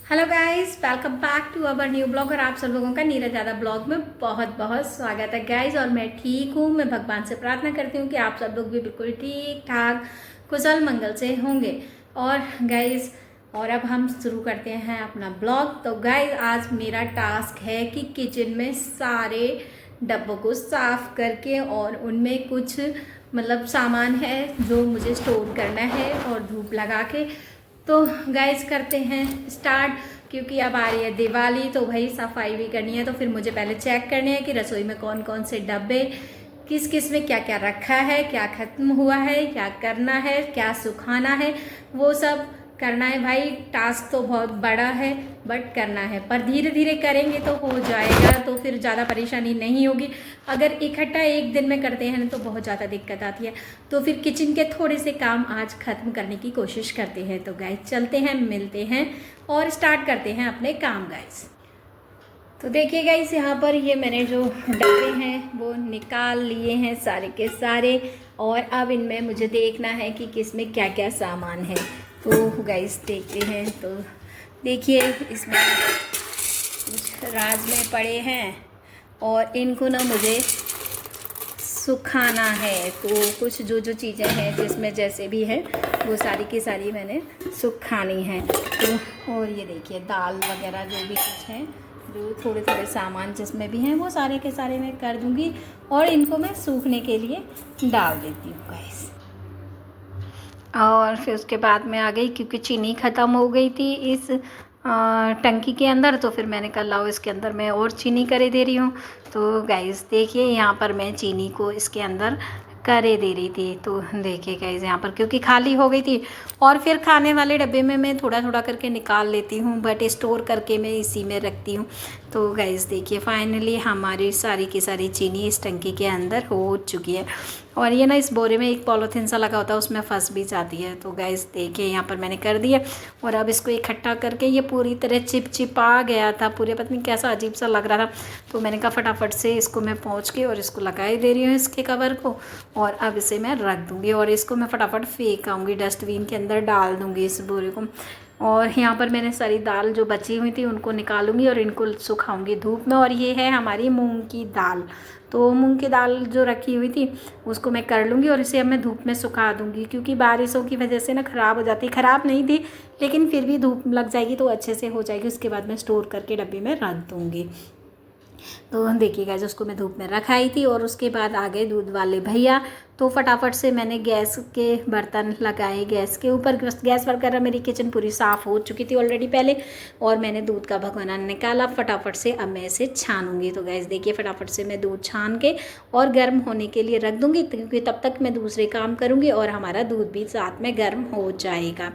Hello guys, welcome back to our new blog. और आप सब लोगों का नीरज ज़्यादा ब्लॉग में बहुत बहुत स्वागत है गाइस। और मैं ठीक हूँ। मैं भगवान से प्रार्थना करती हूँ कि आप सब लोग भी बिल्कुल ठीक ठाक कुशल मंगल से होंगे। और गाइस, और अब हम शुरू करते हैं अपना ब्लॉग। तो गाइस, आज मेरा टास्क है कि किचन में सारे डब्बों को साफ करके और उनमें कुछ मतलब सामान है जो मुझे स्टोर करना है और धूप लगा के। तो गाइस, करते हैं स्टार्ट। क्योंकि अब आ रही है दिवाली, तो भाई सफाई भी करनी है। तो फिर मुझे पहले चेक करने हैं कि रसोई में कौन कौन से डब्बे, किस किस में क्या क्या रखा है, क्या ख़त्म हुआ है, क्या करना है, क्या सुखाना है, वो सब करना है। भाई टास्क तो बहुत बड़ा है बट करना है, पर धीरे धीरे करेंगे तो हो जाएगा। तो फिर ज़्यादा परेशानी नहीं होगी। अगर इकट्ठा एक दिन में करते हैं तो बहुत ज़्यादा दिक्कत आती है। तो फिर किचन के थोड़े से काम आज ख़त्म करने की कोशिश करते हैं। तो गाइस चलते हैं, मिलते हैं और स्टार्ट करते हैं अपने काम गाइस। तो देखिए गाइस, यहाँ पर ये मैंने जो डब्बे हैं वो निकाल लिए हैं सारे के सारे। और अब इनमें मुझे देखना है कि किस में क्या क्या सामान है। तो गाइस देखते हैं। तो देखिए, इसमें कुछ राजमे पड़े हैं और इनको ना मुझे सुखाना है। तो कुछ जो जो चीज़ें हैं जिसमें जैसे भी है वो सारी की सारी मैंने सुखानी है। तो और ये देखिए दाल वगैरह जो भी कुछ है, जो थोड़े थोड़े सामान जिसमें भी हैं वो सारे के सारे मैं कर दूंगी और इनको मैं सूखने के लिए डाल देती हूँ गाइस। और फिर उसके बाद में आ गई, क्योंकि चीनी ख़त्म हो गई थी इस टंकी के अंदर। तो फिर मैंने कहा लाओ इसके अंदर मैं और चीनी करे दे रही हूँ। तो गाइस देखिए, यहाँ पर मैं चीनी को इसके अंदर करे दे रही थी। तो देखिए गाइस, यहाँ पर क्योंकि खाली हो गई थी और फिर खाने वाले डब्बे में मैं थोड़ा थोड़ा करके निकाल लेती हूँ, बट स्टोर करके मैं इसी में रखती हूँ। तो गाइस देखिए, फाइनली हमारी सारी की सारी चीनी इस टंकी के अंदर हो चुकी है। और ये ना इस बोरे में एक पॉलीथीन सा लगा होता है, उसमें फंस भी जाती है। तो गाइस देखिए, यहाँ पर मैंने कर दिया। और अब इसको इकट्ठा करके, ये पूरी तरह चिपचिपा गया था पूरे, पता नहीं कैसा अजीब सा लग रहा था। तो मैंने कहा फटाफट से इसको मैं पहुँच के और इसको लगाई दे रही हूँ इसके कवर को। और अब इसे मैं रख दूँगी और इसको मैं फटाफट फेंक आऊँगी, डस्टबिन के अंदर डाल दूँगी इस बोरे को। और यहाँ पर मैंने सारी दाल जो बची हुई थी उनको निकालूंगी और इनको सुखाऊंगी धूप में। और ये है हमारी मूंग की दाल। तो मूंग की दाल जो रखी हुई थी उसको मैं कर लूँगी और इसे अब मैं धूप में सुखा दूँगी, क्योंकि बारिशों की वजह से ना ख़राब हो जाती। ख़राब नहीं थी लेकिन फिर भी धूप लग जाएगी तो अच्छे से हो जाएगी। उसके बाद मैं स्टोर करके डब्बे में रख दूँगी। तो देखिएगा, जो उसको मैं धूप में रखाई थी। और उसके बाद आ गए दूध वाले भैया। तो फटाफट से मैंने गैस के बर्तन लगाए गैस के ऊपर। गैस वगैरह मेरी किचन पूरी साफ़ हो चुकी थी ऑलरेडी पहले। और मैंने दूध का भगोना निकाला फटाफट से। अब मैं इसे छानूंगी। तो गैस देखिए, फटाफट से मैं दूध छान के और गर्म होने के लिए रख दूँगी, क्योंकि तब तक मैं दूसरे काम करूँगी और हमारा दूध भी साथ में गर्म हो जाएगा।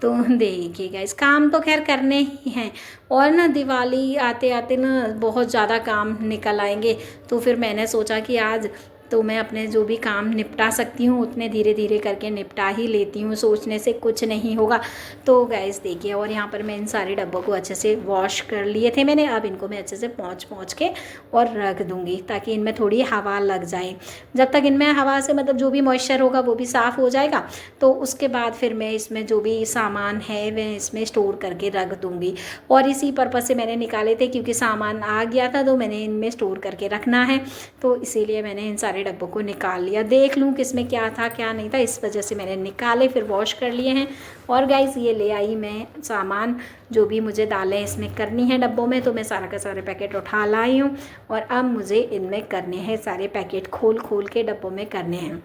तो देखिए गाइस, काम तो खैर करने ही हैं। और ना दिवाली आते आते ना बहुत ज़्यादा काम निकल आएंगे। तो फिर मैंने सोचा कि आज तो मैं अपने जो भी काम निपटा सकती हूँ उतने धीरे धीरे करके निपटा ही लेती हूँ, सोचने से कुछ नहीं होगा। तो गाइस देखिए, और यहाँ पर मैं इन सारे डब्बों को अच्छे से वॉश कर लिए थे मैंने। अब इनको मैं अच्छे से पोंछ के और रख दूँगी, ताकि इनमें थोड़ी हवा लग जाए। जब तक इनमें हवा से मतलब जो भी मॉइस्चर होगा वो भी साफ़ हो जाएगा, तो उसके बाद फिर मैं इसमें जो भी सामान है वह इसमें स्टोर करके रख दूँगी। और इसी पर्पज़ से मैंने निकाले थे, क्योंकि सामान आ गया था तो मैंने इनमें स्टोर करके रखना है। तो इसीलिए मैंने इन सारे डब्बों को निकाल लिया, देख लूँ किसमें क्या था क्या नहीं था, इस वजह से मैंने निकाले, फिर वॉश कर लिए हैं। और गाइस ये ले आई मैं सामान, जो भी मुझे दालें इसमें करनी है डब्बों में। तो मैं सारा का सारे पैकेट उठा लाई हूँ और अब मुझे इनमें करने हैं सारे पैकेट, खोल खोल के डब्बों में करने हैं।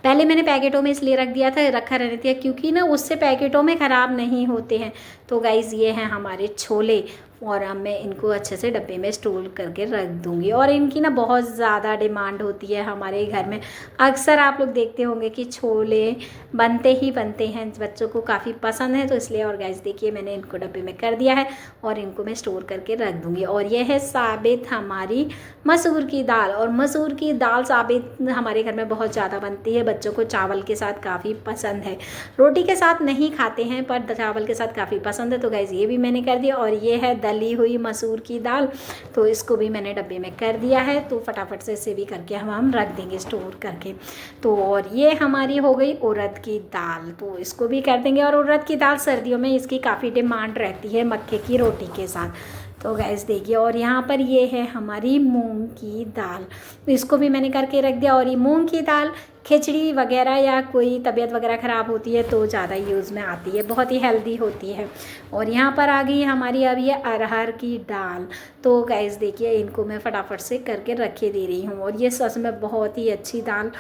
पहले मैंने पैकेटों में इसलिए रखा रहने दिया क्योंकि ना उससे पैकेटों में ख़राब नहीं होते हैं। तो गाइज़ ये हैं हमारे छोले। और अब मैं इनको अच्छे से डब्बे में स्टोर करके रख दूँगी। और इनकी ना बहुत ज़्यादा डिमांड होती है हमारे घर में। अक्सर आप लोग देखते होंगे कि छोले बनते ही बनते हैं, बच्चों को काफ़ी पसंद है। तो इसलिए, और गाइस देखिए, मैंने इनको डब्बे में कर दिया है और इनको मैं स्टोर करके रख दूँगी। और यह है साबित हमारी मसूर की दाल। और मसूर की दाल साबित हमारे घर में बहुत ज़्यादा बनती है, बच्चों को चावल के साथ काफ़ी पसंद है। रोटी के साथ नहीं खाते हैं पर चावल के साथ काफ़ी पसंद है। तो गाइस ये भी मैंने कर दिया। और ये है दली हुई मसूर की दाल, तो इसको भी मैंने डब्बे में कर दिया है। तो फटाफट से इसे भी करके हम रख देंगे स्टोर करके। तो और ये हमारी हो गई उड़द की दाल, तो इसको भी कर देंगे। और उड़द की दाल सर्दियों में इसकी काफ़ी डिमांड रहती है मक्के की रोटी के साथ। तो गैस देखिए, और यहाँ पर ये है हमारी मूंग की दाल, तो इसको भी मैंने करके रख दिया। और ये मूंग की दाल खिचड़ी वगैरह या कोई तबीयत वगैरह ख़राब होती है तो ज़्यादा यूज़ में आती है, बहुत ही हेल्दी होती है। और यहाँ पर आ गई हमारी अब ये अरहर की दाल। तो गैस देखिए, इनको मैं फटाफट से करके रखे दे रही हूँ। और ये सच में बहुत ही अच्छी दाल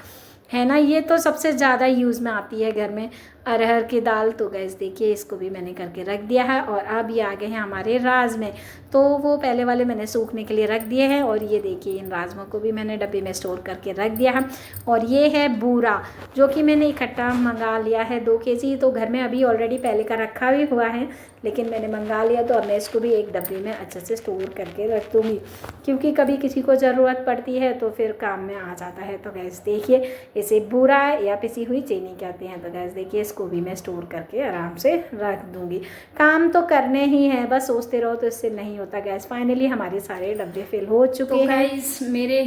है ना, ये तो सबसे ज़्यादा यूज़ में आती है घर में, अरहर की दाल। तो गैस देखिए, इसको भी मैंने करके रख दिया है। और अब ये आ गए हैं हमारे राजमे, तो वो पहले वाले मैंने सूखने के लिए रख दिए हैं। और ये देखिए, इन राजमा को भी मैंने डब्बे में स्टोर करके रख दिया है। और ये है बूरा, जो कि मैंने इकट्ठा मंगा लिया है 2 केजी, तो घर में अभी ऑलरेडी पहले का रखा भी हुआ है, लेकिन मैंने मंगा लिया। तो अब मैं इसको भी एक डब्बे में अच्छे से स्टोर करके रख दूँगी, क्योंकि कभी किसी को ज़रूरत पड़ती है तो फिर काम में आ जाता है। तो गैस देखिए, इसे बूरा या पिसी हुई चीनी कहते हैं। तो गैस देखिए, इसको भी मैं स्टोर करके आराम से रख दूँगी। काम तो करने ही हैं, बस सोचते रहो तो इससे नहीं होता। गैस फाइनली हमारे सारे डब्बे फिल हो चुके हैं। गाइस, मेरे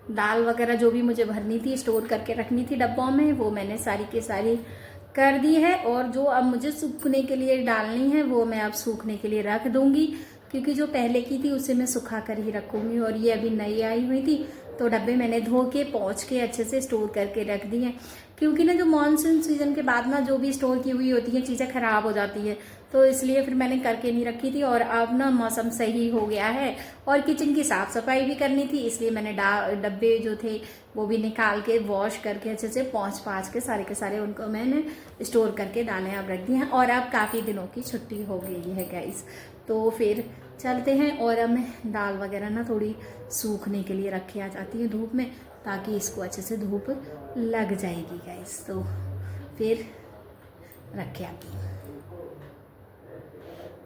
दाल वगैरह जो भी मुझे भरनी थी, स्टोर करके रखनी थी डब्बों में, वो मैंने सारी की सारी कर दी है। और जो अब मुझे सूखने के लिए डालनी है वो मैं अब सूखने के लिए रख दूंगी, क्योंकि जो पहले की थी उसे मैं सुखा कर ही रखूँगी। और ये अभी नई आई हुई थी, तो डब्बे मैंने धो के पोंछ के अच्छे से स्टोर करके रख दी हैं। क्योंकि ना जो मानसून सीजन के बाद ना जो भी स्टोर की हुई होती हैं चीज़ें ख़राब हो जाती है, तो इसलिए फिर मैंने करके नहीं रखी थी। और अब ना मौसम सही हो गया है और किचन की साफ़ सफाई भी करनी थी, इसलिए मैंने डब्बे जो थे वो भी निकाल के वॉश करके अच्छे से पोंछ पाछ के सारे उनको मैंने स्टोर करके दालें अब रख दी हैं। और अब काफ़ी दिनों की छुट्टी हो गई है गाइस, तो फिर चलते हैं। और अब मैं दाल वगैरह ना थोड़ी सूखने के लिए रखे आ जाती है धूप में, ताकि इसको अच्छे से धूप लग जाएगी गाइस। तो फिर रखे आती हूँ।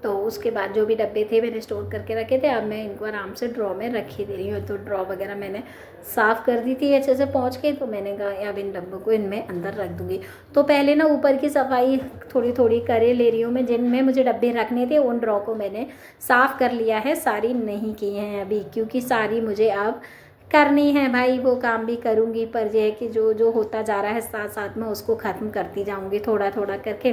तो उसके बाद जो भी डब्बे थे मैंने स्टोर करके रखे थे, अब मैं इनको आराम से ड्रॉ में रखी दे रही हूँ। तो ड्रॉ वगैरह मैंने साफ़ कर दी थी अच्छे से पहुँच के, तो मैंने कहा अब इन डब्बों को इनमें अंदर रख दूँगी। तो पहले ना ऊपर की सफाई थोड़ी थोड़ी करे ले रही हूँ मैं, जिनमें मुझे डब्बे रखने थे उन ड्रॉ को मैंने साफ़ कर लिया है, सारी नहीं की हैं अभी, क्योंकि सारी मुझे अब करनी है भाई, वो काम भी करूँगी, पर यह है कि जो जो होता जा रहा है साथ साथ में उसको ख़त्म करती जाऊँगी थोड़ा थोड़ा करके।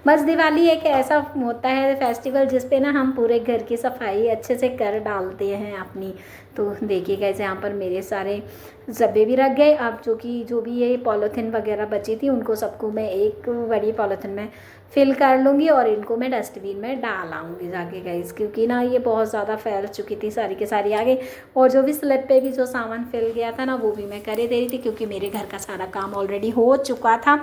बस दिवाली एक ऐसा होता है फेस्टिवल जिस पे ना हम पूरे घर की सफाई अच्छे से कर डालते हैं अपनी। तो देखिए कैसे यहाँ पर मेरे सारे डब्बे भी रख गए। अब जो भी ये पॉलीथीन वगैरह बची थी उनको सबको मैं एक बड़ी पॉलीथीन में फिल कर लूँगी और इनको मैं डस्टबिन में डाल आऊँगी जाके गाइस, क्योंकि ना ये बहुत ज़्यादा फैल चुकी थी सारी के सारी आगे। और जो भी स्लैब पे भी जो सामान फैल गया था ना वो भी मैं करे दे रही थी, क्योंकि मेरे घर का सारा काम ऑलरेडी हो चुका था।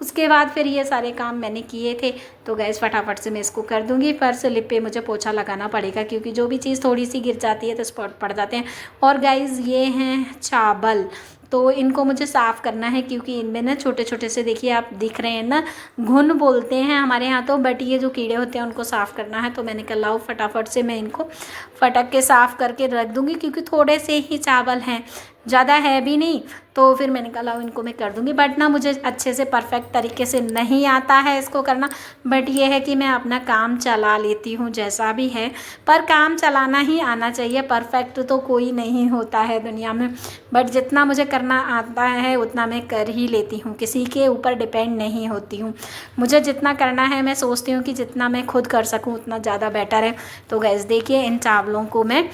उसके बाद फिर ये सारे काम मैंने किए थे, तो गैस फटाफट से मैं इसको कर दूँगी। पर स्लिप पे मुझे पोछा लगाना पड़ेगा, क्योंकि जो भी चीज़ थोड़ी सी गिर जाती है तो स्पॉट पड़ जाते हैं। और गाइस ये हैं चावल, तो इनको मुझे साफ़ करना है, क्योंकि इनमें ना छोटे छोटे से देखिए आप दिख रहे हैं ना, घुन बोलते हैं हमारे यहाँ तो, बट ये जो कीड़े होते हैं उनको साफ़ करना है। तो मैंने कहा लाओ फटाफट से मैं इनको फटक के साफ़ करके रख दूँगी, क्योंकि थोड़े से ही चावल हैं, ज़्यादा है भी नहीं। तो फिर मैंने कहा लाओ इनको मैं कर दूँगी, बट ना मुझे अच्छे से परफेक्ट तरीके से नहीं आता है इसको करना। बट ये है कि मैं अपना काम चला लेती हूँ जैसा भी है, पर काम चलाना ही आना चाहिए, परफेक्ट तो कोई नहीं होता है दुनिया में। बट जितना मुझे करना आता है उतना मैं कर ही लेती हूँ, किसी के ऊपर डिपेंड नहीं होती हूँ। मुझे जितना करना है मैं सोचती हूँ कि जितना मैं खुद कर सकूँ उतना ज़्यादा बेटर है। तो गैस देखिए इन चावलों को मैं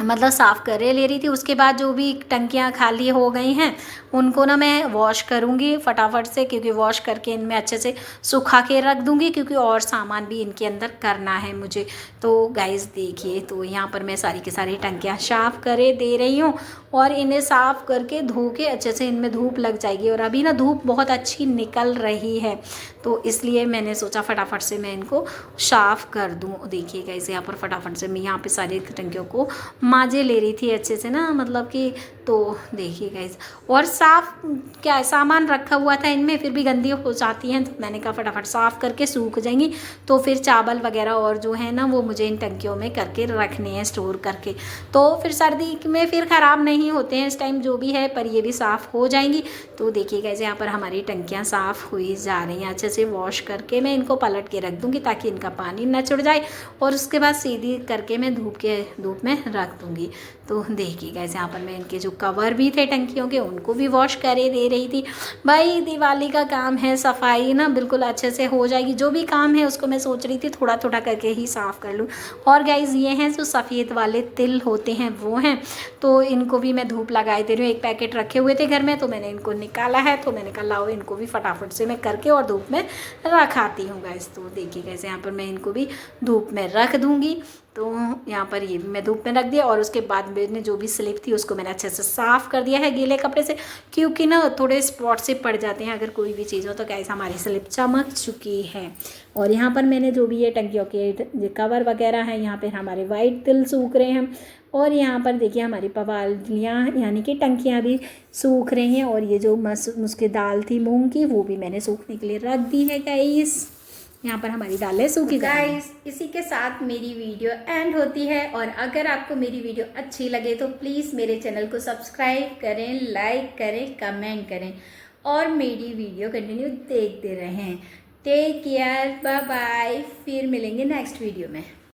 मतलब साफ़ करे ले रही थी। उसके बाद जो भी टंकियाँ खाली हो गई हैं उनको ना मैं वॉश करूँगी फटाफट से, क्योंकि वॉश करके इनमें अच्छे से सुखा के रख दूँगी, क्योंकि और सामान भी इनके अंदर करना है मुझे। तो गाइस देखिए, तो यहाँ पर मैं सारी की सारी टंकियाँ साफ़ करे दे रही हूँ और इन्हें साफ़ करके धो के अच्छे से इनमें धूप लग जाएगी। और अभी ना धूप बहुत अच्छी निकल रही है, तो इसलिए मैंने सोचा फटाफट से मैं इनको साफ़ कर दूँ। देखिए गाइस यहाँ पर फटाफट से मैं यहाँ पर सारी टंकियों को माजे ले रही थी अच्छे से ना, मतलब कि तो देखिए गाइस, और साफ़ क्या सामान रखा हुआ था इनमें, फिर भी गंदी हो जाती हैं, तो मैंने कहा फटाफट साफ़ करके सूख जाएंगी तो फिर चावल वगैरह और जो है ना वो मुझे इन टंकियों में करके रखने हैं, स्टोर करके, तो फिर सर्दी में फिर ख़राब नहीं होते हैं इस टाइम जो भी है, पर ये भी साफ़ हो जाएंगी। तो देखिए गाइस, यहाँ पर हमारी टंकियाँ साफ़ हुई जा रही हैं, अच्छे से वॉश करके मैं इनको पलट के रख दूँगी ताकि इनका पानी न चढ़ जाए, और उसके बाद सीधी करके मैं धूप में रख दूँगी। तो देखिए गाइस, यहाँ पर मैं इनके जो कवर भी थे टंकियों के उनको भी वॉश करे दे रही थी। भाई दिवाली का काम है, सफाई ना बिल्कुल अच्छे से हो जाएगी, जो भी काम है उसको मैं सोच रही थी थोड़ा थोड़ा करके ही साफ़ कर लूँ। और गाइस ये हैं जो सफ़ेद वाले तिल होते हैं वो हैं, तो इनको भी मैं धूप लगाए दे रही हूँ। एक पैकेट रखे हुए थे घर में तो मैंने इनको निकाला है, तो मैंने कहा लाओ इनको भी फटाफट से मैं करके और धूप में रखाती हूँ गाइस। तो देखिए गाइस, यहाँ पर मैं इनको भी धूप में रख दूँगी। तो यहाँ पर ये भी मैं धूप में रख दिया, और उसके बाद मैंने जो भी स्लिप थी उसको मैंने अच्छे से साफ़ कर दिया है गीले कपड़े से, क्योंकि ना थोड़े स्पॉट से पड़ जाते हैं अगर कोई भी चीज़ हो। तो गाइस हमारी स्लिप चमक चुकी है, और यहाँ पर मैंने जो भी ये टंकियों के कवर वगैरह हैं, यहाँ पर हमारे वाइट तिल सूख रहे हैं, और यहाँ पर देखिए हमारी पवालियाँ यानी कि टंकियाँ भी सूख रही हैं, और ये जो उसकी दाल थी मूंग की वो भी मैंने सूखने के लिए रख दी है गाइस। यहाँ पर हमारी दालें सूखी जा रही हैं। गाइस इसी के साथ मेरी वीडियो एंड होती है, और अगर आपको मेरी वीडियो अच्छी लगे तो प्लीज़ मेरे चैनल को सब्सक्राइब करें, लाइक करें, कमेंट करें, और मेरी वीडियो कंटिन्यू देखते रहें। टेक केयर, बाय बाय, फिर मिलेंगे नेक्स्ट वीडियो में।